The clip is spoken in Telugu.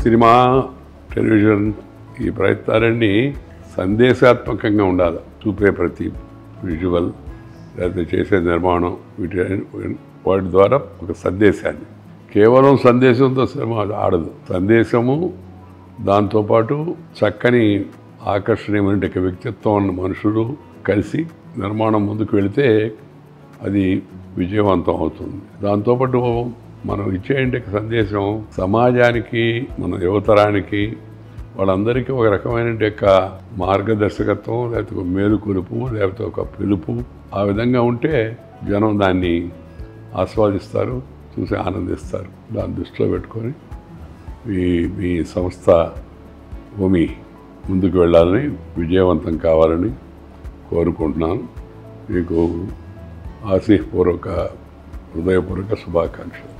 సినిమా, టెలివిజన్ ఈ ప్రయత్నాలన్నీ సందేశాత్మకంగా ఉండాలి. చూపే ప్రతి విజువల్ లేకపోతే చేసే నిర్మాణం వాటి ద్వారా ఒక సందేశాన్ని, కేవలం సందేశంతో సినిమా ఆడదు. సందేశము దాంతోపాటు చక్కని ఆకర్షణీయమైన వ్యక్తిత్వం ఉన్న మనుషులు కలిసి నిర్మాణం ముందుకు వెళితే అది విజయవంతం అవుతుంది. దాంతోపాటు మనం ఇచ్చే సందేశం సమాజానికి, మన యువతరానికి, వాళ్ళందరికీ ఒక రకమైన మార్గదర్శకత్వం, లేకపోతే ఒక మేలుకొలుపు, లేకపోతే ఒక పిలుపు, ఆ విధంగా ఉంటే జనం దాన్ని ఆస్వాదిస్తారు, చూసి ఆనందిస్తారు. దాన్ని దృష్టిలో పెట్టుకొని మీ సంస్థ భూమి ముందుకు వెళ్ళాలని, విజయవంతం కావాలని కోరుకుంటున్నాను. మీకు హృదయపూర్వక శుభాకాంక్షలు.